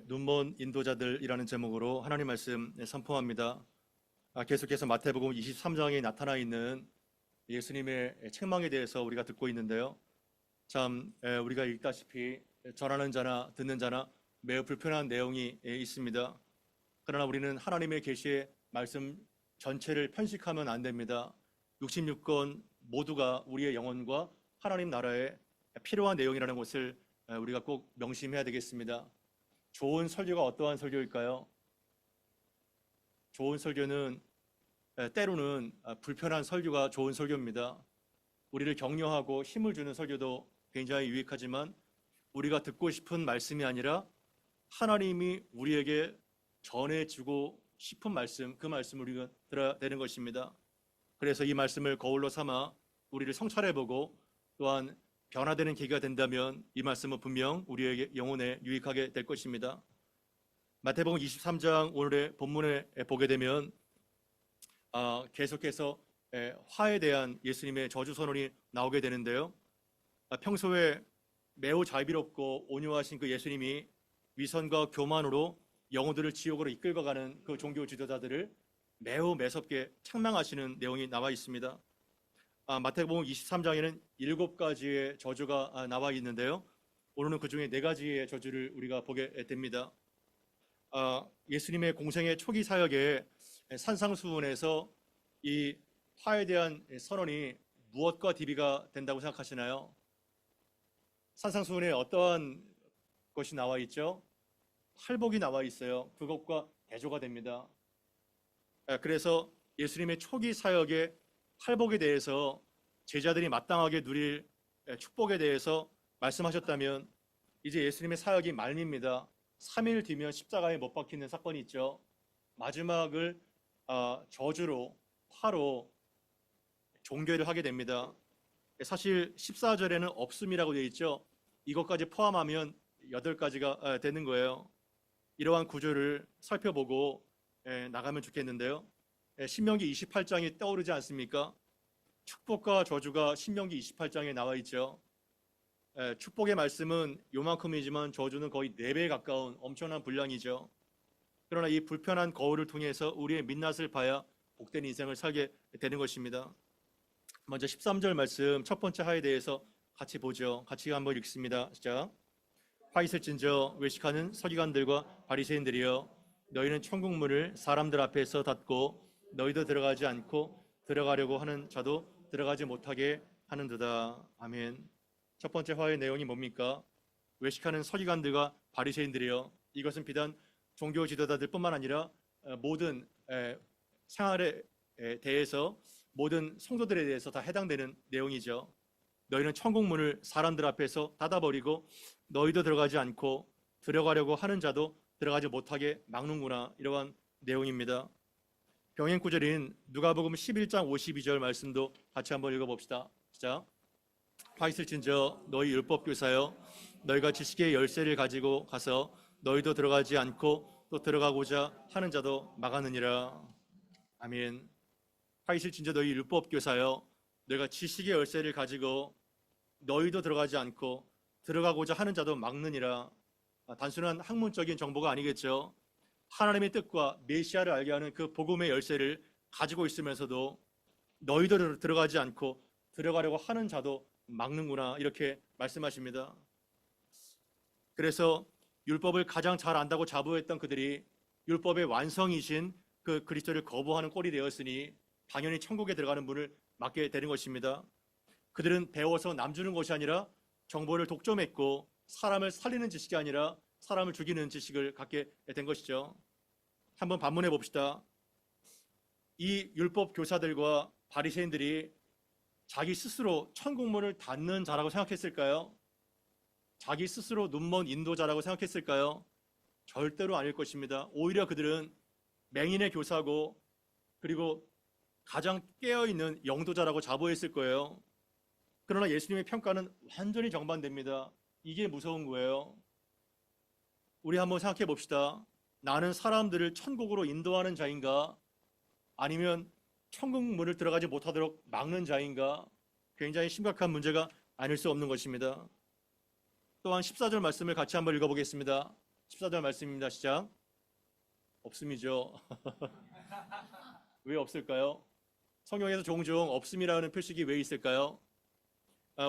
눈먼 인도자들이라는 제목으로 하나님 말씀 선포합니다. 계속해서 마태복음 23장에 나타나 있는 예수님의 책망에 대해서 우리가 듣고 있는데요. 참 우리가 읽다시피 전하는 자나 듣는 자나 매우 불편한 내용이 있습니다. 그러나 우리는 하나님의 계시의 말씀 전체를 편식하면 안 됩니다. 66권 모두가 우리의 영혼과 하나님 나라에 필요한 내용이라는 것을 우리가 꼭 명심해야 되겠습니다. 좋은 설교가 어떠한 설교일까요? 좋은 설교는 때로는 불편한 설교가 좋은 설교입니다. 우리를 격려하고 힘을 주는 설교도 굉장히 유익하지만 우리가 듣고 싶은 말씀이 아니라 하나님이 우리에게 전해주고 싶은 말씀, 그 말씀을 우리가 들어야 되는 것입니다. 그래서 이 말씀을 거울로 삼아 우리를 성찰해보고 또한 변화되는 계기가 된다면 이 말씀은 분명 우리에게 영혼에 유익하게 될 것입니다. 마태복음 23장 오늘의 본문에 보게 되면 계속해서 화에 대한 예수님의 저주 선언이 나오게 되는데요. 평소에 매우 자비롭고 온유하신 그 예수님이 위선과 교만으로 영혼들을 지옥으로 이끌고 가는 그 종교 지도자들을 매우 매섭게 책망하시는 내용이 나와 있습니다. 마태복음 23장에는 7가지의 저주가 나와 있는데요. 오늘은 그 중에 4가지의 저주를 우리가 보게 됩니다. 예수님의 공생의 초기 사역에 산상수훈에서 이 화에 대한 선언이 무엇과 대비가 된다고 생각하시나요? 산상수훈에 어떠한 것이 나와 있죠? 팔복이 나와 있어요. 그것과 대조가 됩니다. 그래서 예수님의 초기 사역의 팔복에 대해서 제자들이 마땅하게 누릴 축복에 대해서 말씀하셨다면 이제 예수님의 사역이 말립니다. 3일 뒤면 십자가에 못 박히는 사건이 있죠. 마지막을 저주로 화로 종결을 하게 됩니다. 사실 14절에는 없음이라고 되어 있죠. 이것까지 포함하면 8가지가 되는 거예요. 이러한 구조를 살펴보고 나가면 좋겠는데요. 신명기 28장이 떠오르지 않습니까? 축복과 저주가 신명기 28장에 나와 있죠. 축복의 말씀은 요만큼이지만 저주는 거의 4배에 가까운 엄청난 분량이죠. 그러나 이 불편한 거울을 통해서 우리의 민낯을 봐야 복된 인생을 살게 되는 것입니다. 먼저 13절 말씀 첫 번째 하에 대해서 같이 보죠. 같이 한번 읽습니다. 시작. 화 있을진저 외식하는 서기관들과 바리새인들이여 너희는 천국 문을 사람들 앞에서 닫고 너희도 들어가지 않고 들어가려고 하는 자도 들어가지 못하게 하는도다. 아멘. 첫 번째 화의 내용이 뭡니까? 외식하는 서기관들과 바리새인들이여. 이것은 비단 종교 지도자들뿐만 아니라 모든 생활에 대해서 모든 성도들에 대해서 다 해당되는 내용이죠. 너희는 천국 문을 사람들 앞에서 닫아버리고 너희도 들어가지 않고 들어가려고 하는 자도 들어가지 못하게 막는구나. 이러한 내용입니다. 병행 구절인 누가복음 11장 52절 말씀도 같이 한번 읽어봅시다. 시작. 화 있을진저 너희 율법교사여 너희가 지식의 열쇠를 가지고 가서 너희도 들어가지 않고 또 들어가고자 하는 자도 막았느니라. 아멘. 화 있을진저 너희 율법교사여 너희가 지식의 열쇠를 가지고 너희도 들어가지 않고 들어가고자 하는 자도 막느니라. 단순한 학문적인 정보가 아니겠죠. 하나님의 뜻과 메시아를 알게 하는 그 복음의 열쇠를 가지고 있으면서도 너희도 들어가지 않고 들어가려고 하는 자도 막는구나. 이렇게 말씀하십니다. 그래서 율법을 가장 잘 안다고 자부했던 그들이 율법의 완성이신 그 그리스도를 거부하는 꼴이 되었으니 당연히 천국에 들어가는 문을 막게 되는 것입니다. 그들은 배워서 남주는 것이 아니라 정보를 독점했고 사람을 살리는 지식이 아니라 사람을 죽이는 지식을 갖게 된 것이죠. 한번 반문해 봅시다. 이 율법 교사들과 바리새인들이 자기 스스로 천국문을 닫는 자라고 생각했을까요? 자기 스스로 눈먼 인도자라고 생각했을까요? 절대로 아닐 것입니다. 오히려 그들은 맹인의 교사고 그리고 가장 깨어있는 영도자라고 자부했을 거예요. 그러나 예수님의 평가는 완전히 정반대입니다. 이게 무서운 거예요. 우리 한번 생각해 봅시다. 나는 사람들을 천국으로 인도하는 자인가? 아니면 천국 문을 들어가지 못하도록 막는 자인가? 굉장히 심각한 문제가 아닐 수 없는 것입니다. 또한 14절 말씀을 같이 한번 읽어보겠습니다. 14절 말씀입니다. 시작. 없음이죠. 왜 없을까요? 성경에서 종종 없음이라는 표식이 왜 있을까요?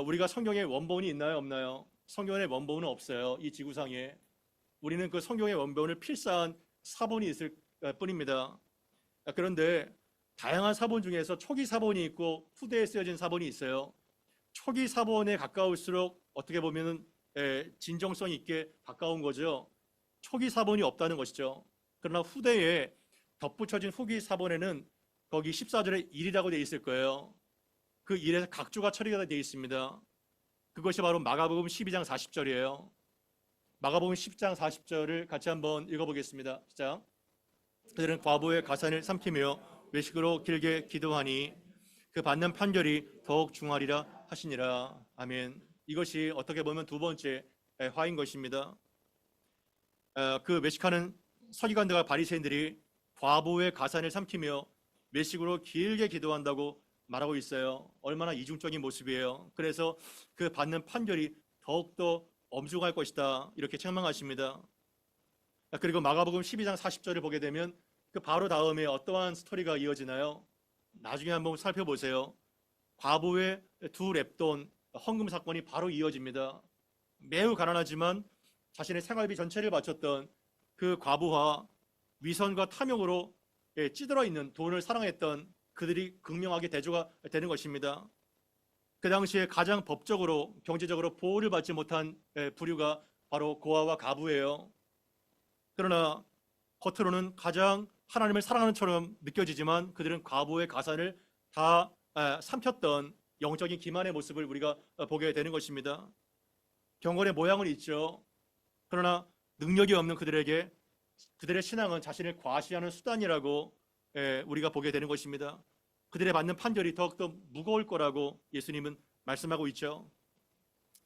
우리가 성경에 원본이 있나요, 없나요? 성경에 원본은 없어요. 이 지구상에. 우리는 그 성경의 원본을 필사한 사본이 있을 뿐입니다. 그런데 다양한 사본 중에서 초기 사본이 있고 후대에 쓰여진 사본이 있어요. 초기 사본에 가까울수록 어떻게 보면은 진정성 있게 가까운 거죠. 초기 사본이 없다는 것이죠. 그러나 후대에 덧붙여진 후기 사본에는 거기 14절에 일이라고 되어 있을 거예요. 그 일에서 각주가 처리가 되어 있습니다. 그것이 바로 마가복음 12장 40절이에요. 마가복음 10장 40절을 같이 한번 읽어보겠습니다. 시작. 그들은 과부의 가산을 삼키며 외식으로 길게 기도하니 그 받는 판결이 더욱 중하리라 하시니라. 아멘. 이것이 어떻게 보면 두 번째 화인 것입니다. 그 외식하는 서기관들과 바리새인들이 과부의 가산을 삼키며 외식으로 길게 기도한다고 말하고 있어요. 얼마나 이중적인 모습이에요. 그래서 그 받는 판결이 더욱더 엄중할 것이다 이렇게 책망하십니다. 그리고 마가복음 12장 40절을 보게 되면 그 바로 다음에 어떠한 스토리가 이어지나요? 나중에 한번 살펴보세요. 과부의 두 렙돈 헌금 사건이 바로 이어집니다. 매우 가난하지만 자신의 생활비 전체를 바쳤던 그 과부와 위선과 탐욕으로 찌들어 있는 돈을 사랑했던 그들이 극명하게 대조가 되는 것입니다. 그 당시에 가장 법적으로 경제적으로 보호를 받지 못한 부류가 바로 고아와 가부예요. 그러나 겉으로는 가장 하나님을 사랑하는 처럼 느껴지지만 그들은 과부의 가산을 다 삼켰던 영적인 기만의 모습을 우리가 보게 되는 것입니다. 경건의 모양은 있죠. 그러나 능력이 없는 그들에게 그들의 신앙은 자신을 과시하는 수단이라고 우리가 보게 되는 것입니다. 그들의 받는 판결이 더욱더 무거울 거라고 예수님은 말씀하고 있죠.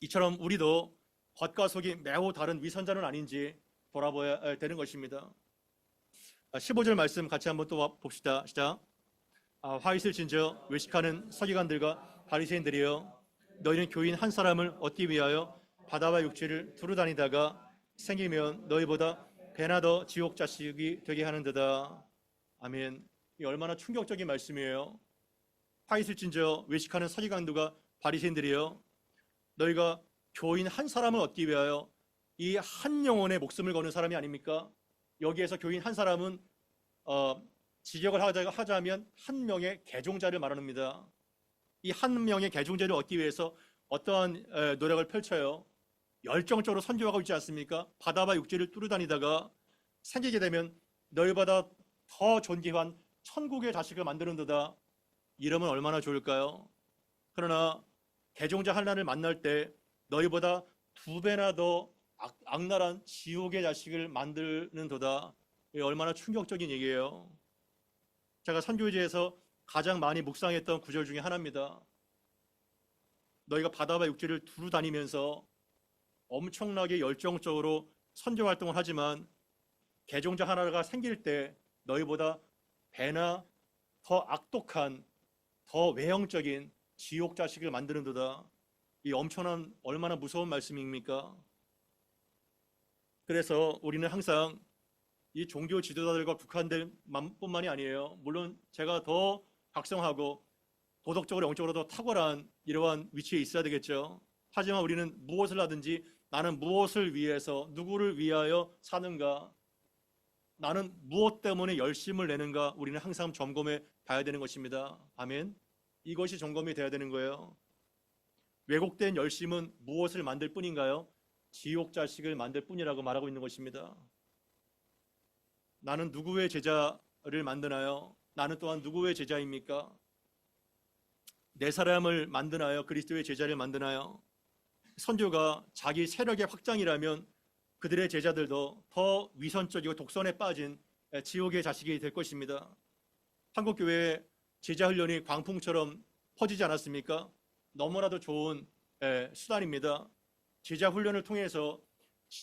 이처럼 우리도 겉과 속이 매우 다른 위선자는 아닌지 돌아봐야 되는 것입니다. 15절 말씀 같이 한번 또 봅시다. 시작. 화 있을 진저 외식하는 서기관들과 바리새인들이여 너희는 교인 한 사람을 얻기 위하여 바다와 육지를 두루 다니다가 생기면 너희보다 배나 더 지옥 자식이 되게 하는도다. 아멘. 이 얼마나 충격적인 말씀이에요. 화 있을진저 외식하는 서기관들과 바리새인들이여 너희가 교인 한 사람을 얻기 위하여 이 한 영혼의 목숨을 거는 사람이 아닙니까? 여기에서 교인 한 사람은 직역을 하자면 한 명의 개종자를 말합니다. 이 한 명의 개종자를 얻기 위해서 어떠한 노력을 펼쳐요? 열정적으로 선교하고 있지 않습니까? 바다와 육지를 뚫어다니다가 생기게 되면 너희보다 더 존귀한 천국의 자식을 만드는도다. 이러면 얼마나 좋을까요? 그러나 개종자 한란을 만날 때 너희보다 두 배나 더 악랄한 지옥의 자식을 만드는도다. 얼마나 충격적인 얘기예요. 제가 선교지에서 가장 많이 묵상했던 구절 중에 하나입니다. 너희가 바다와 육지를 두루 다니면서 엄청나게 열정적으로 선교 활동을 하지만 개종자 하나가 생길 때 너희보다 배나 더 악독한 더 외형적인 지옥 자식을 만드는도다. 이 엄청난 얼마나 무서운 말씀입니까? 그래서 우리는 항상 이 종교 지도자들과 국한될 뿐만이 아니에요. 물론 제가 더 각성하고 도덕적으로 영적으로 더 탁월한 이러한 위치에 있어야 되겠죠. 하지만 우리는 무엇을 하든지 나는 무엇을 위해서 누구를 위하여 사는가, 나는 무엇 때문에 열심을 내는가 우리는 항상 점검해 봐야 되는 것입니다. 아멘. 이것이 점검이 돼야 되는 거예요. 왜곡된 열심은 무엇을 만들 뿐인가요? 지옥 자식을 만들 뿐이라고 말하고 있는 것입니다. 나는 누구의 제자를 만드나요? 나는 또한 누구의 제자입니까? 내 사람을 만드나요? 그리스도의 제자를 만드나요? 선교가 자기 세력의 확장이라면 그들의 제자들도 더 위선적이고 독선에 빠진 지옥의 자식이 될 것입니다. 한국교회의 제자훈련이 광풍처럼 퍼지지 않았습니까? 너무나도 좋은 수단입니다. 제자훈련을 통해서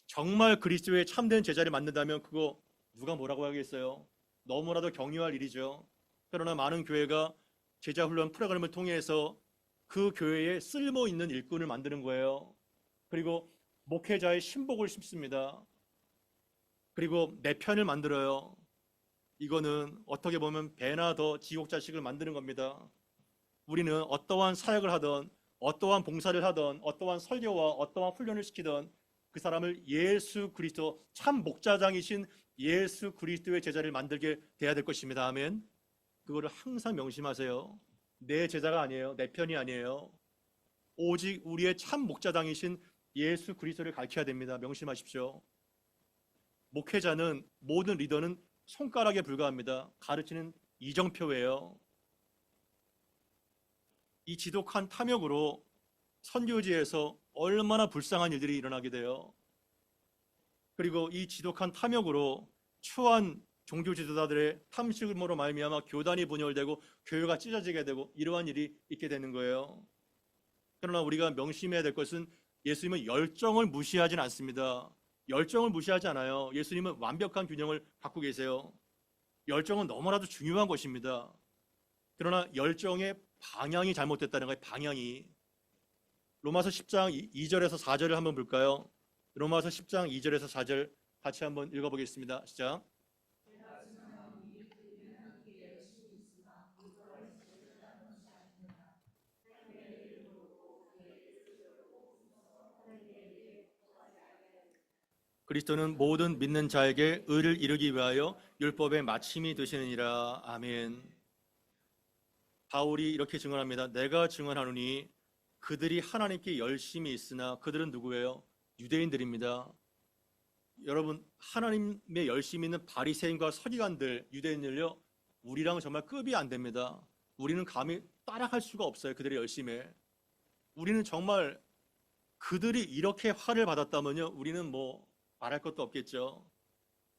정말 그리스도의 참된 제자를 만든다면 그거 누가 뭐라고 하겠어요? 너무나도 경유할 일이죠. 그러나 많은 교회가 제자훈련 프로그램을 통해서 그 교회에 쓸모있는 일꾼을 만드는 거예요. 그리고 목회자의 신복을 심습니다. 그리고 내 편을 만들어요. 이거는 어떻게 보면 배나 더 지옥 자식을 만드는 겁니다. 우리는 어떠한 사역을 하던, 어떠한 봉사를 하던, 어떠한 설교와 어떠한 훈련을 시키던 그 사람을 예수 그리스도 참 목자장이신 예수 그리스도의 제자를 만들게 돼야 될 것입니다. 아멘. 그거를 항상 명심하세요. 내 제자가 아니에요. 내 편이 아니에요. 오직 우리의 참 목자장이신 예수 그리스도를 가르쳐야 됩니다. 명심하십시오. 목회자는, 모든 리더는 손가락에 불과합니다. 가르치는 이정표예요. 이 지독한 탐욕으로 선교지에서 얼마나 불쌍한 일들이 일어나게 돼요. 그리고 이 지독한 탐욕으로 추한 종교 지도자들의 탐심으로 말미암아 교단이 분열되고 교회가 찢어지게 되고 이러한 일이 있게 되는 거예요. 그러나 우리가 명심해야 될 것은 예수님은 열정을 무시하진 않습니다. 열정을 무시하지 않아요. 예수님은 완벽한 균형을 갖고 계세요. 열정은 너무나도 중요한 것입니다. 그러나 열정의 방향이 잘못됐다는 거예요. 방향이. 로마서 10장 2절에서 4절을 한번 볼까요? 로마서 10장 2절에서 4절 같이 한번 읽어보겠습니다. 시작. 그리스도는 모든 믿는 자에게 의를 이루기 위하여 율법의 마침이 되시느니라. 아멘. 바울이 이렇게 증언합니다. 내가 증언하노니 그들이 하나님께 열심히 있으나 그들은 누구예요? 유대인들입니다. 여러분, 하나님의 열심히 있는 바리새인과 서기관들, 유대인들요, 우리랑 정말 급이 안 됩니다. 우리는 감히 따라갈 수가 없어요. 그들의 열심에. 우리는 정말 그들이 이렇게 화를 받았다면요, 우리는 뭐 말할 것도 없겠죠.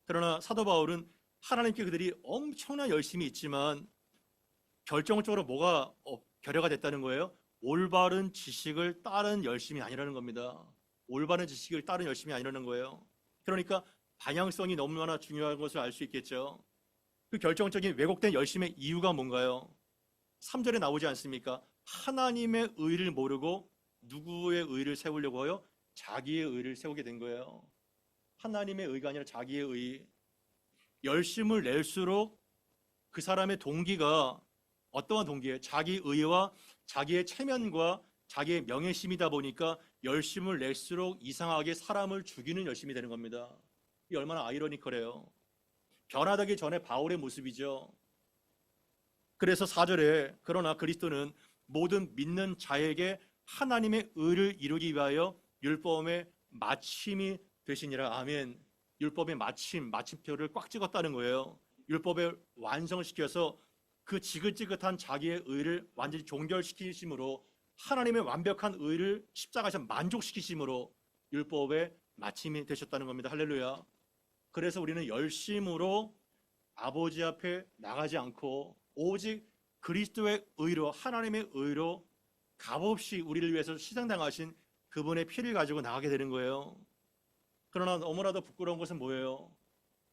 그러나 사도 바울은 하나님께 그들이 엄청난 열심이 있지만 결정적으로 뭐가 결여가 됐다는 거예요? 올바른 지식을 따른 열심이 아니라는 겁니다. 올바른 지식을 따른 열심이 아니라는 거예요. 그러니까 방향성이 너무나 중요한 것을 알 수 있겠죠. 그 결정적인 왜곡된 열심의 이유가 뭔가요? 3절에 나오지 않습니까? 하나님의 의를 모르고 누구의 의를 세우려고 하여 자기의 의를 세우게 된 거예요. 하나님의 의가 아니라 자기의 의. 열심을 낼수록 그 사람의 동기가 어떠한 동기예요? 자기 의와 자기의 체면과 자기의 명예심이다 보니까 열심을 낼수록 이상하게 사람을 죽이는 열심이 되는 겁니다. 이 얼마나 아이러니컬해요. 변화되기 전에 바울의 모습이죠. 그래서 4절에 그러나 그리스도는 모든 믿는 자에게 하나님의 의를 이루기 위하여 율법의 마침이 되시니라. 아멘. 율법의 마침표를 꽉 찍었다는 거예요. 율법의 완성을 시켜서 그 지긋지긋한 자기의 의를 완전히 종결시키심으로 하나님의 완벽한 의를 십자가에서 만족시키심으로 율법의 마침이 되셨다는 겁니다. 할렐루야. 그래서 우리는 열심으로 아버지 앞에 나가지 않고 오직 그리스도의 의로, 하나님의 의로 값없이 우리를 위해서 희생당하신 그분의 피를 가지고 나가게 되는 거예요. 그러나 너무나도 부끄러운 것은 뭐예요?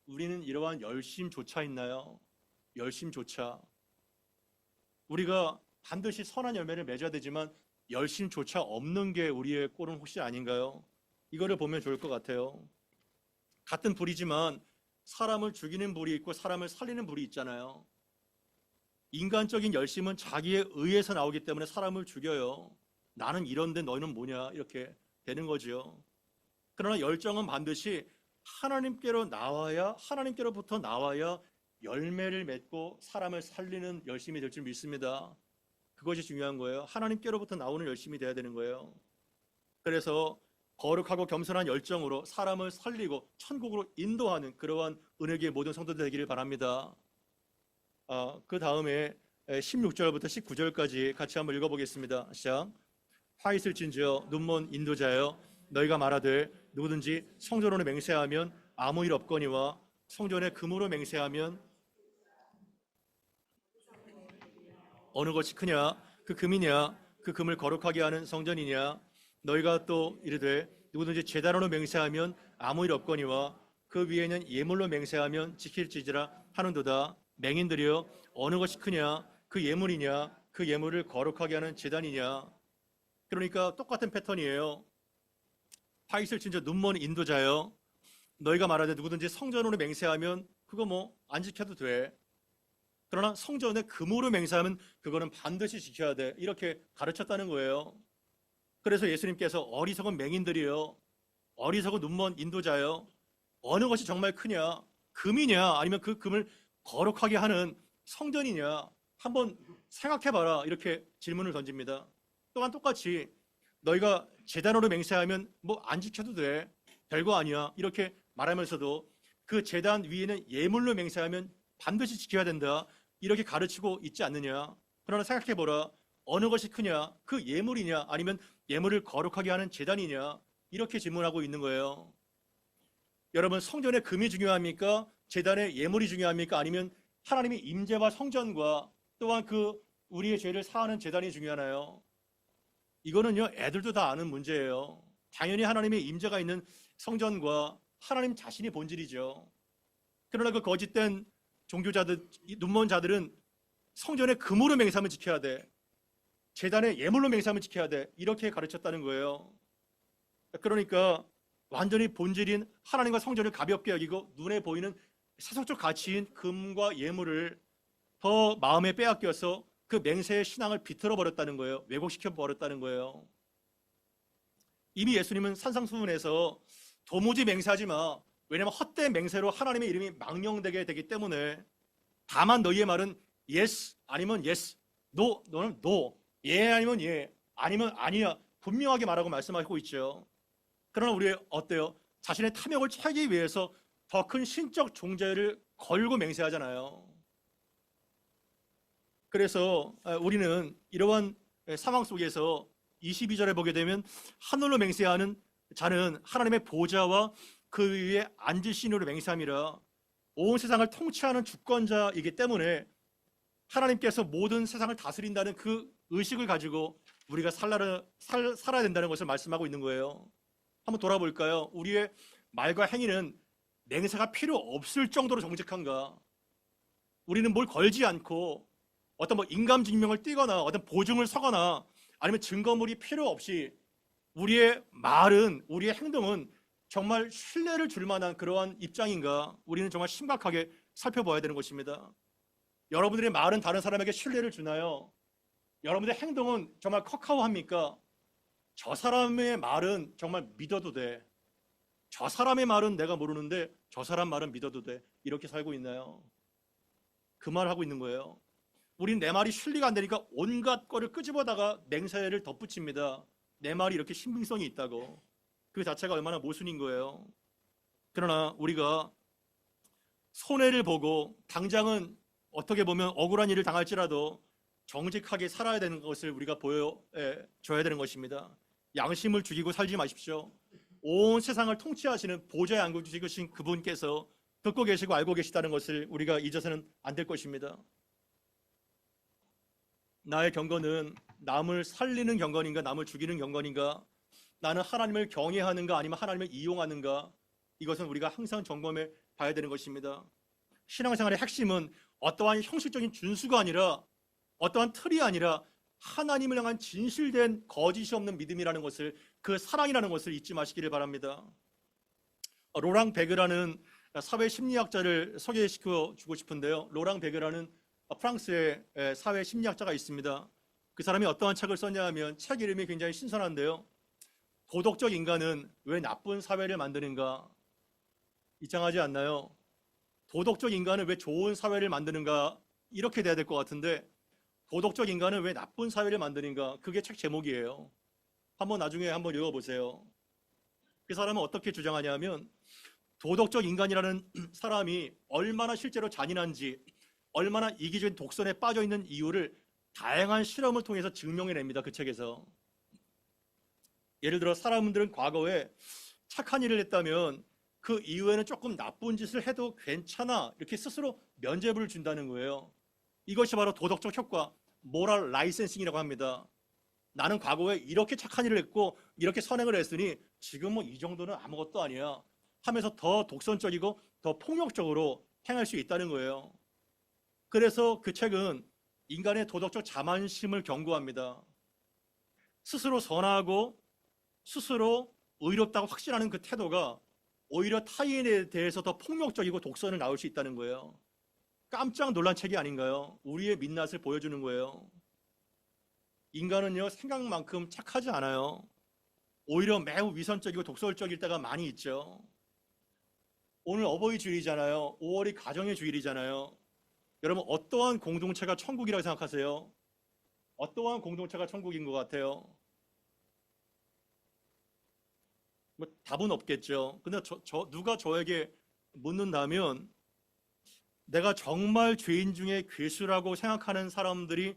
우리는 이러한 열심조차 있나요? 열심조차. 우리가 반드시 선한 열매를 맺어야 되지만 열심조차 없는 게 우리의 꼴은 혹시 아닌가요? 이거를 보면 좋을 것 같아요. 같은 불이지만 사람을 죽이는 불이 있고 사람을 살리는 불이 있잖아요. 인간적인 열심은 자기의 의에서 나오기 때문에 사람을 죽여요. 나는 이런데 너희는 뭐냐 이렇게 되는 거죠. 그러나 열정은 반드시 하나님께로부터 나와야 열매를 맺고 사람을 살리는 열심이 될 줄 믿습니다. 그것이 중요한 거예요. 하나님께로부터 나오는 열심이 돼야 되는 거예요. 그래서 거룩하고 겸손한 열정으로 사람을 살리고 천국으로 인도하는 그러한 은혜의 모든 성도들 되기를 바랍니다. 그 다음에 16절부터 19절까지 같이 한번 읽어보겠습니다. 시작. 화 있을진저 눈먼 인도자여 너희가 말하되 누구든지 성전으로 맹세하면 아무 일 없거니와 성전에 금으로 맹세하면 어느 것이 크냐? 그 금이냐? 그 금을 거룩하게 하는 성전이냐? 너희가 또 이르되 누구든지 제단으로 맹세하면 아무 일 없거니와 그 위에는 예물로 맹세하면 지킬지지라 하는도다. 맹인들이여 어느 것이 크냐? 그 예물이냐? 그 예물을 거룩하게 하는 제단이냐? 그러니까 똑같은 패턴이에요. 화 있을진저 눈먼 인도자여 너희가 말하되 누구든지 성전으로 맹세하면 그거 뭐 안 지켜도 돼. 그러나 성전에 금으로 맹세하면 그거는 반드시 지켜야 돼. 이렇게 가르쳤다는 거예요. 그래서 예수님께서 어리석은 맹인들이요, 어리석은 눈먼 인도자요, 어느 것이 정말 크냐? 금이냐? 아니면 그 금을 거룩하게 하는 성전이냐? 한번 생각해봐라. 이렇게 질문을 던집니다. 또한 똑같이 너희가 제단으로 맹세하면 뭐 안 지켜도 돼. 별거 아니야. 이렇게 말하면서도 그 제단 위에는 예물로 맹세하면 반드시 지켜야 된다. 이렇게 가르치고 있지 않느냐? 그러나 생각해보라. 어느 것이 크냐? 그 예물이냐? 아니면 예물을 거룩하게 하는 제단이냐? 이렇게 질문하고 있는 거예요. 여러분, 성전의 금이 중요합니까? 제단의 예물이 중요합니까? 아니면 하나님의 임재와 성전과 또한 그 우리의 죄를 사하는 제단이 중요하나요? 이거는요, 애들도 다 아는 문제예요. 당연히 하나님의 임재가 있는 성전과 하나님 자신이 본질이죠. 그러나 그 거짓된 종교자들, 눈먼 자들은 성전의 금으로 맹세하면 지켜야 돼. 제단의 예물로 맹세하면 지켜야 돼. 이렇게 가르쳤다는 거예요. 그러니까 완전히 본질인 하나님과 성전을 가볍게 여기고 눈에 보이는 세속적 가치인 금과 예물을 더 마음에 빼앗겨서 그 맹세의 신앙을 비틀어 버렸다는 거예요. 왜곡시켜 버렸다는 거예요. 이미 예수님은 산상수훈에서 도무지 맹세하지 마. 왜냐하면 헛된 맹세로 하나님의 이름이 망령되게 되기 때문에 다만 너희의 말은 yes 아니면 yes, no 너는 no, 예 아니면 예, 아니면 아니야. 분명하게 말하고 말씀하고 있죠. 그러나 우리 어때요? 자신의 탐욕을 채기 위해서 더 큰 신적 존재를 걸고 맹세하잖아요. 그래서 우리는 이러한 상황 속에서 22절에 보게 되면 하늘로 맹세하는 자는 하나님의 보좌와 그 위에 앉으신으로 맹세함이라. 온 세상을 통치하는 주권자이기 때문에 하나님께서 모든 세상을 다스린다는 그 의식을 가지고 우리가 살아야 된다는 것을 말씀하고 있는 거예요. 한번 돌아볼까요? 우리의 말과 행위는 맹세가 필요 없을 정도로 정직한가? 우리는 뭘 걸지 않고 어떤 뭐 인감증명을 띄거나 어떤 보증을 서거나 아니면 증거물이 필요 없이 우리의 말은, 우리의 행동은 정말 신뢰를 줄 만한 그러한 입장인가? 우리는 정말 심각하게 살펴봐야 되는 것입니다. 여러분들의 말은 다른 사람에게 신뢰를 주나요? 여러분들의 행동은 정말 커카오합니까? 저 사람의 말은 정말 믿어도 돼. 저 사람의 말은 내가 모르는데 저 사람 말은 믿어도 돼. 이렇게 살고 있나요? 그 말 하고 있는 거예요. 우린 내 말이 신뢰가 안 되니까 온갖 거를 끄집어다가 맹세를 덧붙입니다. 내 말이 이렇게 신빙성이 있다고. 그 자체가 얼마나 모순인 거예요. 그러나 우리가 손해를 보고 당장은 어떻게 보면 억울한 일을 당할지라도 정직하게 살아야 되는 것을 우리가 보여줘야 되는 것입니다. 양심을 죽이고 살지 마십시오. 온 세상을 통치하시는 보좌에 앉으신 그분께서 듣고 계시고 알고 계시다는 것을 우리가 잊어서는 안 될 것입니다. 나의 경건은 남을 살리는 경건인가 남을 죽이는 경건인가, 나는 하나님을 경외하는가 아니면 하나님을 이용하는가, 이것은 우리가 항상 점검해 봐야 되는 것입니다. 신앙생활의 핵심은 어떠한 형식적인 준수가 아니라 어떠한 틀이 아니라 하나님을 향한 진실된 거짓이 없는 믿음이라는 것을, 그 사랑이라는 것을 잊지 마시기를 바랍니다. 로랑 베그라는 사회 심리학자를 소개시켜 주고 싶은데요. 로랑 베그라는 프랑스의 사회 심리학자가 있습니다. 그 사람이 어떠한 책을 썼냐 하면 책 이름이 굉장히 신선한데요. 도덕적 인간은 왜 나쁜 사회를 만드는가? 이상하지 않나요? 도덕적 인간은 왜 좋은 사회를 만드는가? 이렇게 돼야 될 것 같은데 도덕적 인간은 왜 나쁜 사회를 만드는가? 그게 책 제목이에요. 한번 나중에 한번 읽어보세요. 그 사람은 어떻게 주장하냐면 도덕적 인간이라는 사람이 얼마나 실제로 잔인한지, 얼마나 이기적인 독선에 빠져있는 이유를 다양한 실험을 통해서 증명해냅니다. 그 책에서. 예를 들어 사람들은 과거에 착한 일을 했다면 그 이후에는 조금 나쁜 짓을 해도 괜찮아, 이렇게 스스로 면죄부를 준다는 거예요. 이것이 바로 도덕적 효과, 모럴 라이센싱이라고 합니다. 나는 과거에 이렇게 착한 일을 했고 이렇게 선행을 했으니 지금 뭐 이 정도는 아무것도 아니야 하면서 더 독선적이고 더 폭력적으로 행할 수 있다는 거예요. 그래서 그 책은 인간의 도덕적 자만심을 경고합니다. 스스로 선하고 스스로 의롭다고 확신하는 그 태도가 오히려 타인에 대해서 더 폭력적이고 독선을 나올 수 있다는 거예요. 깜짝 놀란 책이 아닌가요? 우리의 민낯을 보여주는 거예요. 인간은요, 생각만큼 착하지 않아요. 오히려 매우 위선적이고 독설적일 때가 많이 있죠. 오늘 어버이 주일이잖아요. 5월이 가정의 주일이잖아요. 여러분, 어떠한 공동체가 천국이라고 생각하세요? 어떠한 공동체가 천국인 것 같아요? 뭐 답은 없겠죠. 근데 누가 저에게 묻는다면 내가 정말 죄인 중에 괴수라고 생각하는 사람들이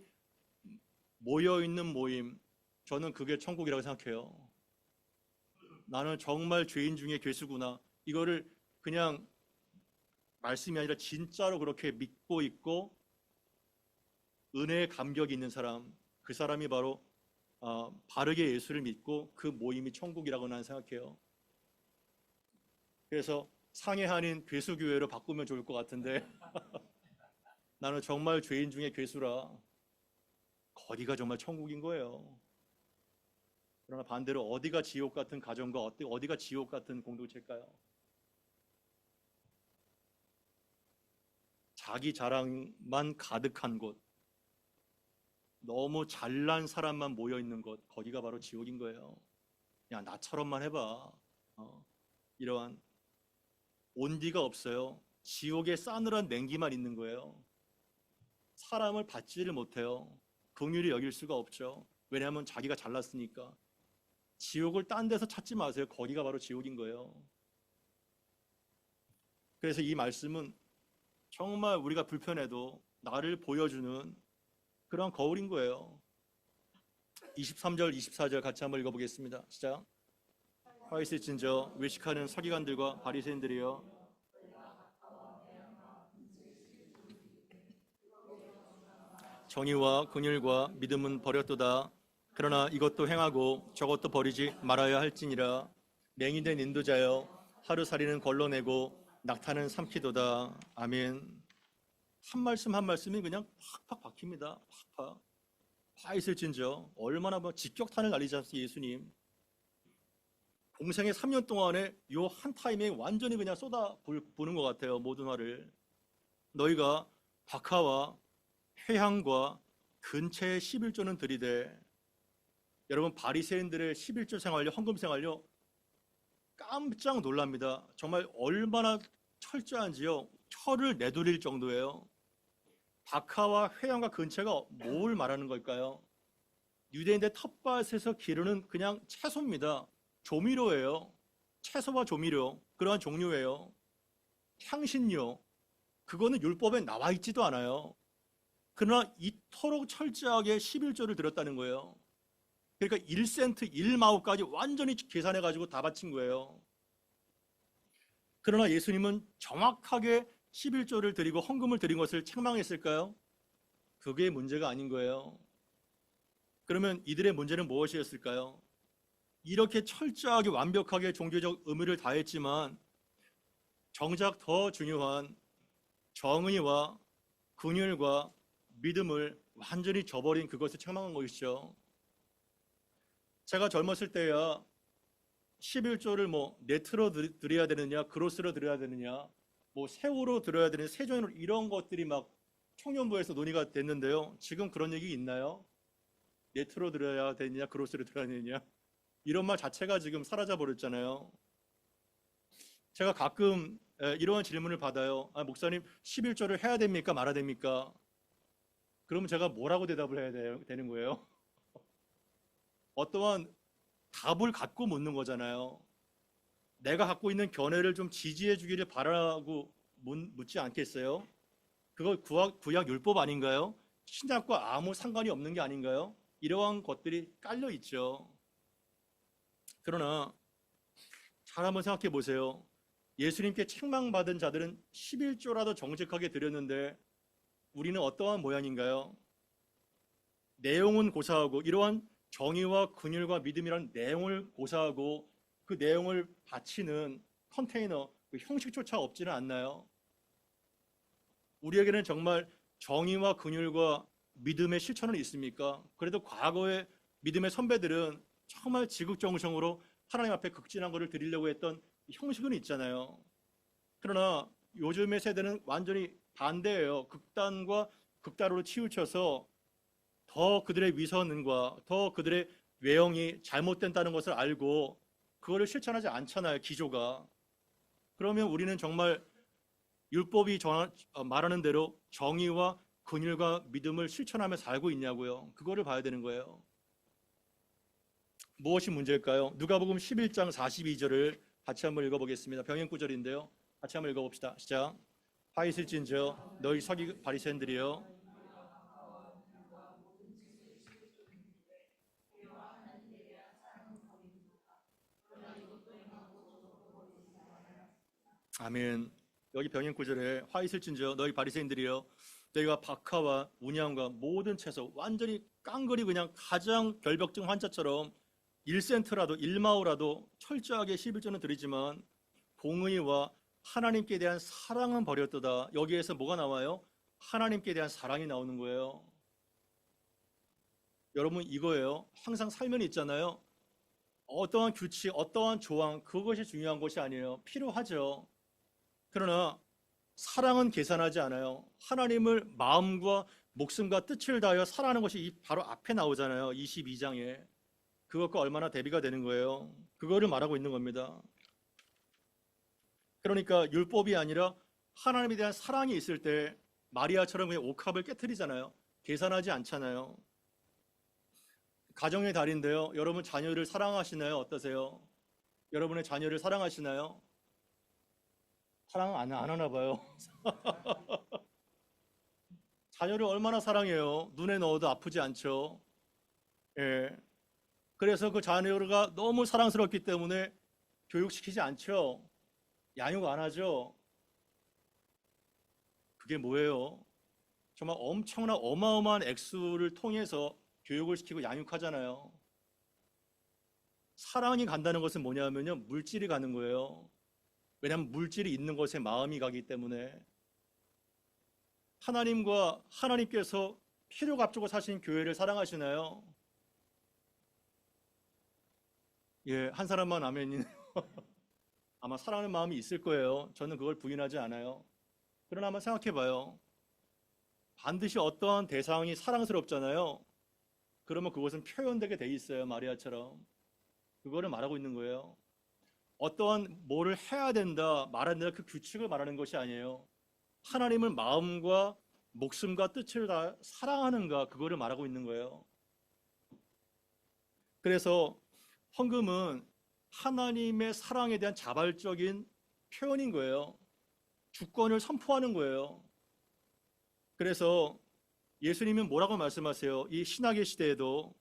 모여있는 모임, 저는 그게 천국이라고 생각해요. 나는 정말 죄인 중에 괴수구나. 이거를 그냥 말씀이 아니라 진짜로 그렇게 믿고 있고 은혜의 감격이 있는 사람, 그 사람이 바로 바르게 예수를 믿고 그 모임이 천국이라고 나는 생각해요. 그래서 상해 한인 괴수교회로 바꾸면 좋을 것 같은데 나는 정말 죄인 중에 괴수라. 거기가 정말 천국인 거예요. 그러나 반대로 어디가 지옥 같은 가정과 어디가 지옥 같은 공동체일까요? 자기 자랑만 가득한 곳, 너무 잘난 사람만 모여있는 곳, 거기가 바로 지옥인 거예요. 야, 나처럼만 해봐. 이러한 온기가 없어요. 지옥에 싸늘한 냉기만 있는 거예요. 사람을 받지를 못해요. 긍휼히 여길 수가 없죠. 왜냐하면 자기가 잘났으니까. 지옥을 딴 데서 찾지 마세요. 거기가 바로 지옥인 거예요. 그래서 이 말씀은 정말 우리가 불편해도 나를 보여주는 그런 거울인 거예요. 23절, 24절 같이 한번 읽어보겠습니다. 시작. 화 있으신 저 외식하는 서기관들과 바리새인들이여, 정의와 긍휼과 믿음은 버렸도다. 그러나 이것도 행하고 저것도 버리지 말아야 할지니라. 맹인된 인도자여, 하루살이는 걸러내고 낙타는 삼키도다. 아멘. 한 말씀 한 말씀이 그냥 팍팍 박힙니다. 팍팍. 화 있을진저 얼마나 직격탄을 날리지 않습니까? 예수님. 공생의 3년 동안에 요 한 타임에 완전히 그냥 쏟아 부는 것 같아요. 모든 화를. 너희가 박하와 회향과 근처의 11조는 들이되, 여러분 바리새인들의 11조 생활요, 헌금 생활요, 깜짝 놀랍니다. 정말 얼마나 철저한지요. 혀를 내두릴 정도예요. 박하와 회향과 근처가 뭘 말하는 걸까요? 유대인들 텃밭에서 기르는 그냥 채소입니다. 조미료예요. 채소와 조미료, 그러한 종류예요. 향신료, 그거는 율법에 나와 있지도 않아요. 그러나 이토록 철저하게 11조를 드렸다는 거예요. 그러니까 1센트 1마오까지 완전히 계산해가지고 다 바친 거예요. 그러나 예수님은 정확하게 11조를 드리고 헌금을 드린 것을 책망했을까요? 그게 문제가 아닌 거예요. 그러면 이들의 문제는 무엇이었을까요? 이렇게 철저하게 완벽하게 종교적 의무를 다했지만 정작 더 중요한 정의와 긍휼과 믿음을 완전히 저버린 그것을 책망한 것이죠. 제가 젊었을 때야 11조를 네트로 드려야 되느냐, 그로스로 드려야 되느냐, 세후로 드려야 되느냐, 세전으로, 이런 것들이 막 청년부에서 논의가 됐는데요. 지금 그런 얘기 있나요? 네트로 드려야 되느냐, 그로스로 드려야 되느냐, 이런 말 자체가 지금 사라져 버렸잖아요. 제가 가끔 이러한 질문을 받아요. 목사님, 11조를 해야 됩니까, 말아야 됩니까? 그러면 제가 뭐라고 대답을 해야 되는 거예요? 어떠한 답을 갖고 묻는 거잖아요. 내가 갖고 있는 견해를 좀 지지해 주기를 바라고 묻지 않겠어요? 그거 구약 율법 아닌가요? 신약과 아무 상관이 없는 게 아닌가요? 이러한 것들이 깔려 있죠. 그러나 잘 한번 생각해 보세요. 예수님께 책망받은 자들은 11조라도 정직하게 드렸는데 우리는 어떠한 모양인가요? 내용은 고사하고, 이러한 정의와 긍휼과 믿음이라는 내용을 고사하고 그 내용을 바치는 컨테이너, 그 형식조차 없지는 않나요? 우리에게는 정말 정의와 긍휼과 믿음의 실천은 있습니까? 그래도 과거의 믿음의 선배들은 정말 지극정성으로 하나님 앞에 극진한 것을 드리려고 했던 형식은 있잖아요. 그러나 요즘의 세대는 완전히 반대예요. 극단과 극단으로 치우쳐서 더 그들의 위선과 더 그들의 외형이 잘못된다는 것을 알고 그거를 실천하지 않잖아요, 기조가. 그러면 우리는 정말 율법이 말하는 대로 정의와 긍휼과 믿음을 실천하며 살고 있냐고요. 그거를 봐야 되는 거예요. 무엇이 문제일까요? 누가복음 11장 42절을 같이 한번 읽어보겠습니다. 병행 구절인데요. 같이 한번 읽어봅시다. 시작. 화 있을진저 너희 서기 바리새인들이여. 아멘. 여기 병행 구절에 화 있을진저 너희 바리새인들이여 너희가 박하와 운양과 모든 채소 완전히 깡그리 그냥 가장 결벽증 환자처럼 1센트라도 1마오라도 철저하게 11조는 드리지만 공의와 하나님께 대한 사랑은 버렸도다. 여기에서 뭐가 나와요? 하나님께 대한 사랑이 나오는 거예요. 여러분 이거예요. 항상 살면 있잖아요. 어떠한 규칙, 어떠한 조항 그것이 중요한 것이 아니에요. 필요하죠. 그러나 사랑은 계산하지 않아요. 하나님을 마음과 목숨과 뜻을 다하여 사랑하는 것이 바로 앞에 나오잖아요. 22장에. 그것과 얼마나 대비가 되는 거예요. 그거를 말하고 있는 겁니다. 그러니까 율법이 아니라 하나님에 대한 사랑이 있을 때 마리아처럼 그냥 옥합을 깨트리잖아요. 계산하지 않잖아요. 가정의 달인데요. 여러분 자녀를 사랑하시나요? 어떠세요? 여러분의 자녀를 사랑하시나요? 사랑 안 하나 봐요. 자녀를 얼마나 사랑해요. 눈에 넣어도 아프지 않죠. 예. 그래서 그 자녀가 너무 사랑스럽기 때문에 교육시키지 않죠. 양육 안 하죠. 그게 뭐예요? 정말 엄청난 어마어마한 액수를 통해서 교육을 시키고 양육하잖아요. 사랑이 간다는 것은 뭐냐면요. 물질이 가는 거예요. 왜냐하면 물질이 있는 것에 마음이 가기 때문에 하나님과 하나님께서 필요가 앞두고 사신 교회를 사랑하시나요? 예, 한 사람만 아멘이네요. 아마 사랑하는 마음이 있을 거예요. 저는 그걸 부인하지 않아요. 그러나 한번 생각해 봐요. 반드시 어떠한 대상이 사랑스럽잖아요. 그러면 그것은 표현되게 돼 있어요. 마리아처럼. 그거를 말하고 있는 거예요. 어떠한 뭐를 해야 된다, 말해야 된다 그 규칙을 말하는 것이 아니에요. 하나님을 마음과 목숨과 뜻을 다 사랑하는가 그거를 말하고 있는 거예요. 그래서 헌금은 하나님의 사랑에 대한 자발적인 표현인 거예요. 주권을 선포하는 거예요. 그래서 예수님은 뭐라고 말씀하세요? 이 신학의 시대에도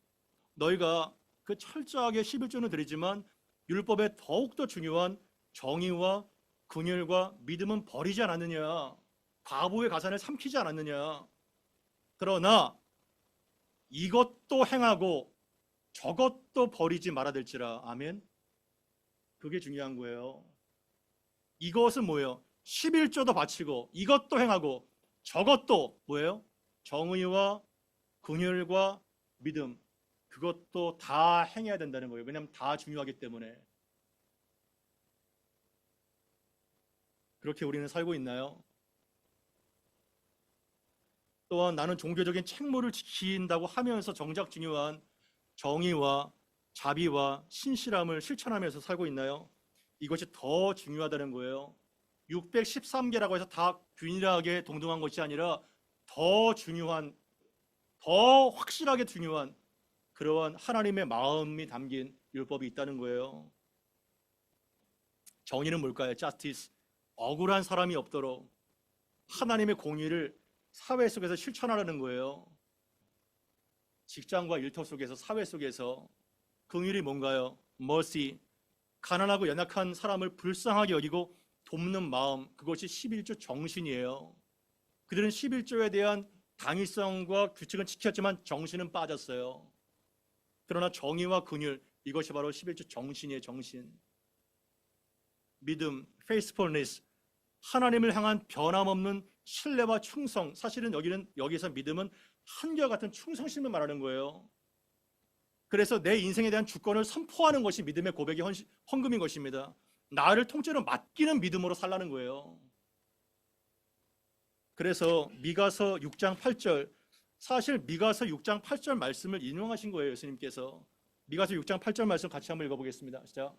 너희가 그 철저하게 11조는 드리지만 율법에 더욱더 중요한 정의와 긍휼과 믿음은 버리지 않았느냐. 과부의 가산을 삼키지 않았느냐. 그러나 이것도 행하고 저것도 버리지 말아야 될지라. 아멘. 그게 중요한 거예요. 이것은 뭐예요? 11조도 바치고 이것도 행하고 저것도 뭐예요? 정의와 긍휼과 믿음 그것도 다 행해야 된다는 거예요. 왜냐하면 다 중요하기 때문에. 그렇게 우리는 살고 있나요? 또한 나는 종교적인 책무를 지킨다고 하면서 정작 중요한 정의와 자비와 신실함을 실천하면서 살고 있나요? 이것이 더 중요하다는 거예요. 613개라고 해서 다 균일하게 동등한 것이 아니라 더 중요한, 더 확실하게 중요한 그러한 하나님의 마음이 담긴 율법이 있다는 거예요. 정의는 뭘까요? Justice. 억울한 사람이 없도록 하나님의 공의를 사회 속에서 실천하라는 거예요. 직장과 일터 속에서 사회 속에서 긍휼이 뭔가요? Mercy. 가난하고 연약한 사람을 불쌍하게 여기고 돕는 마음 그것이 11조 정신이에요. 그들은 11조에 대한 당위성과 규칙은 지켰지만 정신은 빠졌어요. 그러나 정의와 긍휼 이것이 바로 11조 정신이에요. 정신. 믿음, faithfulness 하나님을 향한 변함없는 신뢰와 충성 사실은 여기서 믿음은 한결같은 충성심을 말하는 거예요. 그래서 내 인생에 대한 주권을 선포하는 것이 믿음의 고백의 헌금인 것입니다. 나를 통째로 맡기는 믿음으로 살라는 거예요. 그래서 미가서 6장 8절, 사실 미가서 6장 8절 말씀을 인용하신 거예요. 예수님께서. 미가서 6장 8절 말씀 같이 한번 읽어보겠습니다. 시작.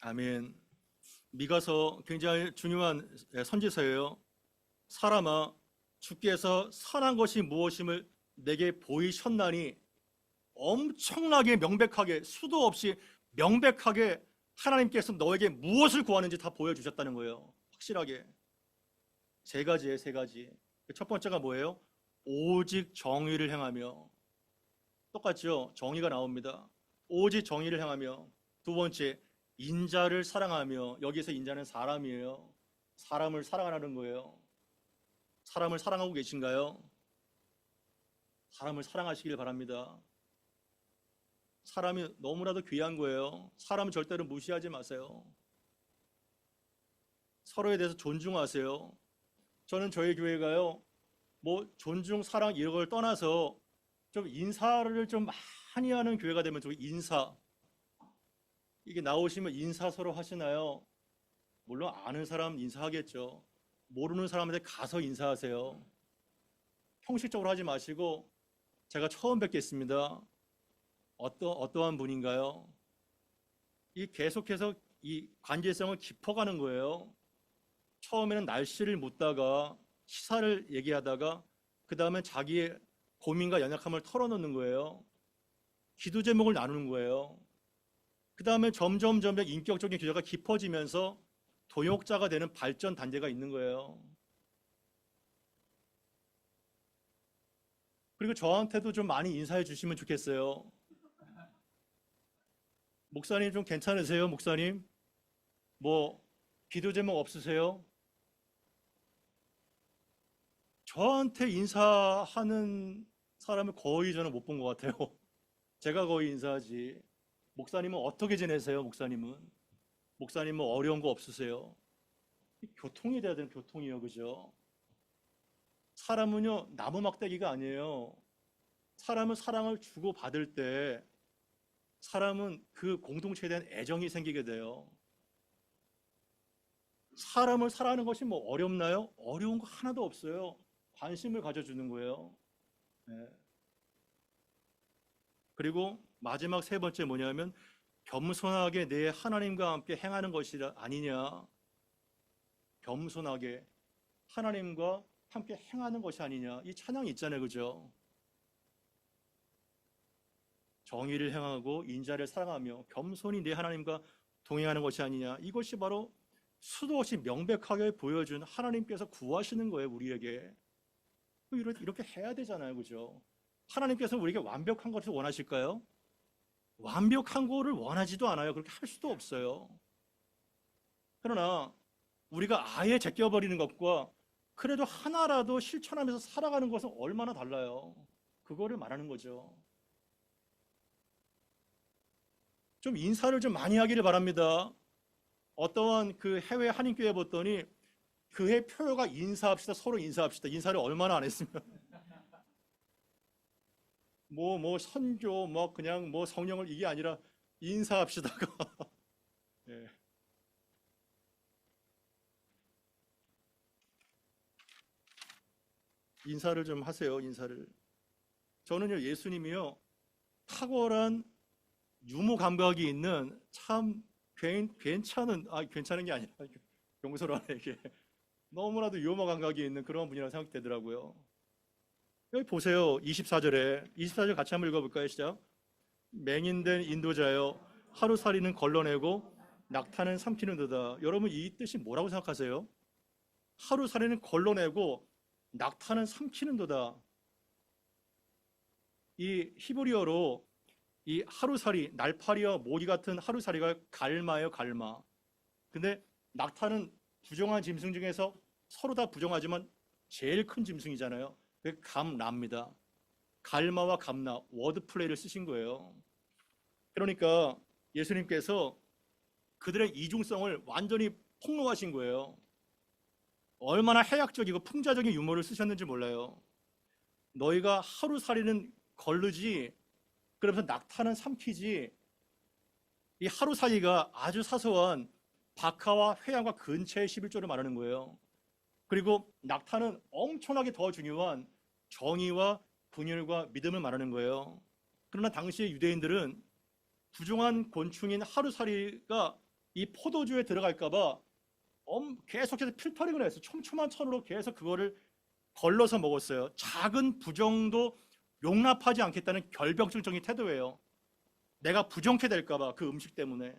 아멘. 미가서 굉장히 중요한 선지서예요. 사람아, 주께서 선한 것이 무엇임을 내게 보이셨나니, 엄청나게 명백하게, 수도 없이 명백하게 하나님께서 너에게 무엇을 구하는지 다 보여주셨다는 거예요. 확실하게. 세 가지예요, 세 가지. 첫 번째가 뭐예요? 오직 정의를 행하며. 똑같죠? 정의가 나옵니다. 오직 정의를 행하며. 두 번째, 인자를 사랑하며. 여기서 인자는 사람이에요. 사람을 사랑하라는 거예요. 사람을 사랑하고 계신가요? 사람을 사랑하시길 바랍니다. 사람이 너무나도 귀한 거예요. 사람은 절대로 무시하지 마세요. 서로에 대해서 존중하세요. 저는 저희 교회가요, 뭐 존중, 사랑 이런 걸 떠나서 좀 인사를 좀 많이 하는 교회가 되면 좀 인사, 이게 나오시면 인사 서로 하시나요? 물론 아는 사람 인사하겠죠. 모르는 사람한테 가서 인사하세요. 형식적으로 하지 마시고, 제가 처음 뵙겠습니다. 어떠한 분인가요? 이 계속해서 이 관계성을 깊어가는 거예요. 처음에는 날씨를 묻다가 시사를 얘기하다가 그 다음에 자기의 고민과 연약함을 털어놓는 거예요. 기도 제목을 나누는 거예요. 그 다음에 점점 인격적인 교제가 깊어지면서 동역자가 되는 발전 단계가 있는 거예요. 그리고 저한테도 좀 많이 인사해 주시면 좋겠어요. 목사님 좀 괜찮으세요? 목사님? 뭐 기도 제목 없으세요? 저한테 인사하는 사람을 거의 저는 못 본 것 같아요. 제가 거의 인사하지. 목사님은 어떻게 지내세요? 목사님은 어려운 거 없으세요? 교통이 돼야 되는 교통이요, 그죠? 사람은요, 나무 막대기가 아니에요. 사람은 사랑을 주고 받을 때 사람은 그 공동체에 대한 애정이 생기게 돼요. 사람을 사랑하는 것이 뭐 어렵나요? 어려운 거 하나도 없어요. 관심을 가져주는 거예요. 네. 그리고 마지막 세 번째 뭐냐면 겸손하게 내 하나님과 함께 행하는 것이 아니냐. 겸손하게 하나님과 함께 행하는 것이 아니냐. 이 찬양이 있잖아요, 그죠? 정의를 행하고 인자를 사랑하며 겸손히 내 하나님과 동행하는 것이 아니냐. 이것이 바로 수도 없이 명백하게 보여준 하나님께서 구하시는 거예요, 우리에게. 이렇게 해야 되잖아요, 그죠? 하나님께서 우리에게 완벽한 것을 원하실까요? 완벽한 거를 원하지도 않아요. 그렇게 할 수도 없어요. 그러나 우리가 아예 제껴버리는 것과 그래도 하나라도 실천하면서 살아가는 것은 얼마나 달라요. 그거를 말하는 거죠. 좀 인사를 좀 많이 하기를 바랍니다. 어떠한 그 해외 한인교회 봤더니 그해 표어가 인사합시다, 서로 인사합시다. 인사를 얼마나 안 했으면. 선교, 그냥 성령을 이게 아니라 인사합시다가. 예. 인사를 좀 하세요, 인사를. 저는요, 예수님이요, 탁월한 유머 감각이 있는 참 괜찮은 게 아니라 용서를 하네, 이게. 너무나도 유머 감각이 있는 그런 분이라고 생각되더라고요. 여기 보세요. 24절 같이 한번 읽어볼까요? 시작. 맹인된 인도자여 하루살이는 걸러내고 낙타는 삼키는도다. 여러분 이 뜻이 뭐라고 생각하세요? 하루살이는 걸러내고 낙타는 삼키는도다. 이 히브리어로 이 하루살이, 날파리와 모기 같은 하루살이가 갈마예요, 갈마. 근데 낙타는 부정한 짐승 중에서 서로 다 부정하지만 제일 큰 짐승이잖아요. 감나입니다. 갈마와 감나, 워드 플레이를 쓰신 거예요. 그러니까 예수님께서 그들의 이중성을 완전히 폭로하신 거예요. 얼마나 해학적이고 풍자적인 유머를 쓰셨는지 몰라요. 너희가 하루살이는 걸르지, 그러면서 낙타는 삼키지. 이 하루살이가 아주 사소한 박하와 회양과 근처의 11조를 말하는 거예요. 그리고 낙타는 엄청나게 더 중요한 정의와 분열과 믿음을 말하는 거예요. 그러나 당시의 유대인들은 부정한 곤충인 하루살이가 이 포도주에 들어갈까봐 계속해서 필터링을 해서 촘촘한 천으로 계속 그거를 걸러서 먹었어요. 작은 부정도 용납하지 않겠다는 결벽증적인 태도예요. 내가 부정케 될까봐 그 음식 때문에.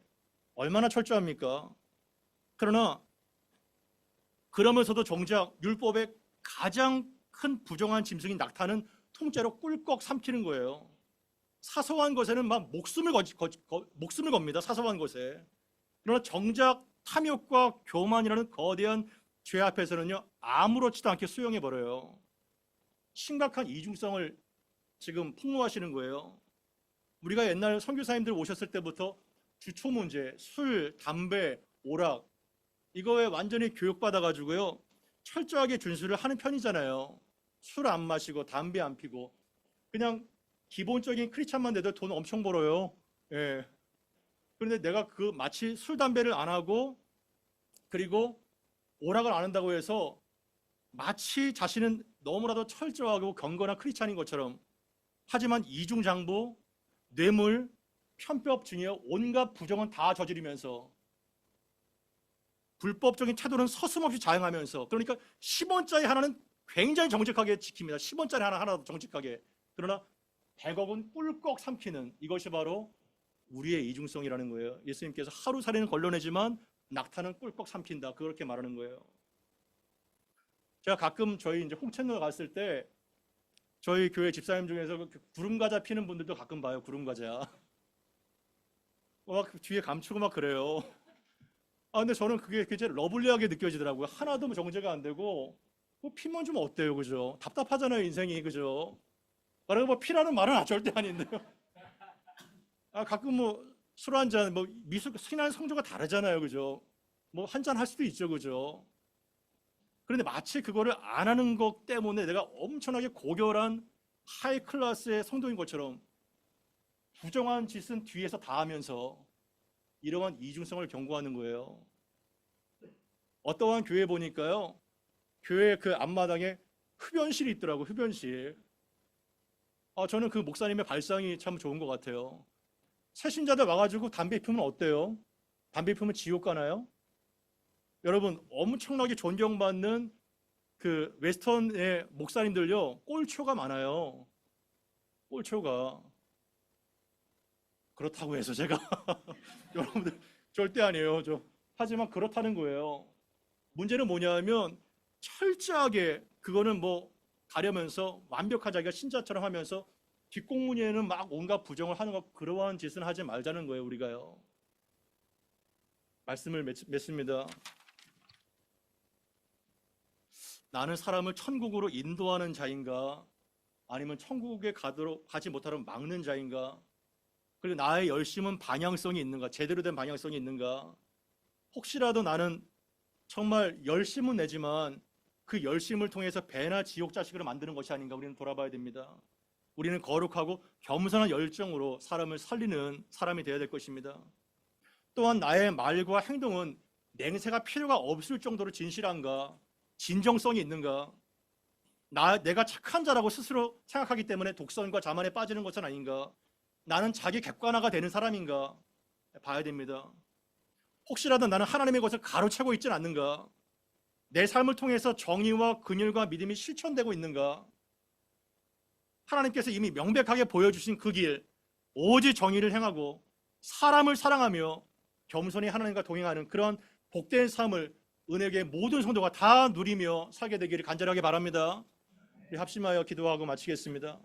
얼마나 철저합니까? 그러나 그러면서도 정작 율법의 가장 큰 부정한 짐승인 낙타는 통째로 꿀꺽 삼키는 거예요. 사소한 것에는 막 목숨을 겁니다. 사소한 것에. 그러나 정작 탐욕과 교만이라는 거대한 죄 앞에서는요, 아무렇지도 않게 수용해버려요. 심각한 이중성을 지금 폭로하시는 거예요. 우리가 옛날 선교사님들 오셨을 때부터 주초 문제, 술, 담배, 오락, 이거에 완전히 교육받아가지고요, 철저하게 준수를 하는 편이잖아요. 술 안 마시고 담배 안 피고 그냥 기본적인 크리스찬만 돼도 돈 엄청 벌어요. 예. 그런데 내가 그 마치 술 담배를 안 하고 그리고 오락을 안 한다고 해서 마치 자신은 너무나도 철저하고 경건한 크리스찬인 것처럼, 하지만 이중장보, 뇌물, 편법 중에 온갖 부정은 다 저지르면서 불법적인 태도는 서슴없이 자행하면서, 그러니까 10원짜리 하나는 굉장히 정직하게 지킵니다. 10원짜리 하나도 정직하게. 그러나 100억은 꿀꺽 삼키는, 이것이 바로 우리의 이중성이라는 거예요. 예수님께서 하루살이는 걸러내지만 낙타는 꿀꺽 삼킨다, 그렇게 말하는 거예요. 제가 가끔 저희 이제 홍천로 갔을 때 저희 교회 집사님 중에서 구름과자 피는 분들도 가끔 봐요. 구름과자 막 뒤에 감추고 막 그래요. 근데 저는 그게 굉장히 러블리하게 느껴지더라고요. 하나도 정제가 안 되고 뭐 피만 좀 어때요, 그죠? 답답하잖아요, 인생이, 그죠? 그리고 뭐 피라는 말은 절대 아닌데요. 가끔 뭐 술 한 잔, 뭐 미술 신앙 성조가 다르잖아요, 그죠? 뭐 한 잔 할 수도 있죠, 그죠? 그런데 마치 그거를 안 하는 것 때문에 내가 엄청나게 고결한 하이 클래스의 성도인 것처럼 부정한 짓은 뒤에서 다 하면서 이러한 이중성을 경고하는 거예요. 어떠한 교회 보니까요, 교회 그 앞마당에 흡연실이 있더라고요. 흡연실. 저는 그 목사님의 발상이 참 좋은 것 같아요. 새신자들 와가지고 담배 피우면 어때요? 담배 피우면 지옥 가나요? 여러분, 엄청나게 존경받는 그 웨스턴의 목사님들요, 꼴초가 많아요. 꼴초가. 그렇다고 해서 제가 여러분들 절대 아니에요. 하지만 그렇다는 거예요. 문제는 뭐냐면 철저하게 그거는 뭐 가려면서 완벽한 자기가 신자처럼 하면서 뒷공문에는 막 온갖 부정을 하는 것, 그러한 짓은 하지 말자는 거예요, 우리가요. 말씀을 맺습니다. 나는 사람을 천국으로 인도하는 자인가, 아니면 천국에 가지 못하도록 막는 자인가? 그리고 나의 열심은 방향성이 있는가? 제대로 된 방향성이 있는가? 혹시라도 나는 정말 열심은 내지만 그 열심을 통해서 배나 지옥 자식으로 만드는 것이 아닌가? 우리는 돌아봐야 됩니다. 우리는 거룩하고 겸손한 열정으로 사람을 살리는 사람이 되어야 될 것입니다. 또한 나의 말과 행동은 냉세가 필요가 없을 정도로 진실한가? 진정성이 있는가? 내가 착한 자라고 스스로 생각하기 때문에 독선과 자만에 빠지는 것은 아닌가? 나는 자기 객관화가 되는 사람인가? 봐야 됩니다. 혹시라도 나는 하나님의 것을 가로채고 있지는 않는가? 내 삶을 통해서 정의와 긍휼과 믿음이 실천되고 있는가? 하나님께서 이미 명백하게 보여주신 그 길, 오직 정의를 행하고 사람을 사랑하며 겸손히 하나님과 동행하는 그런 복된 삶을 은혜의 모든 성도가 다 누리며 살게 되기를 간절하게 바랍니다. 우리 합심하여 기도하고 마치겠습니다.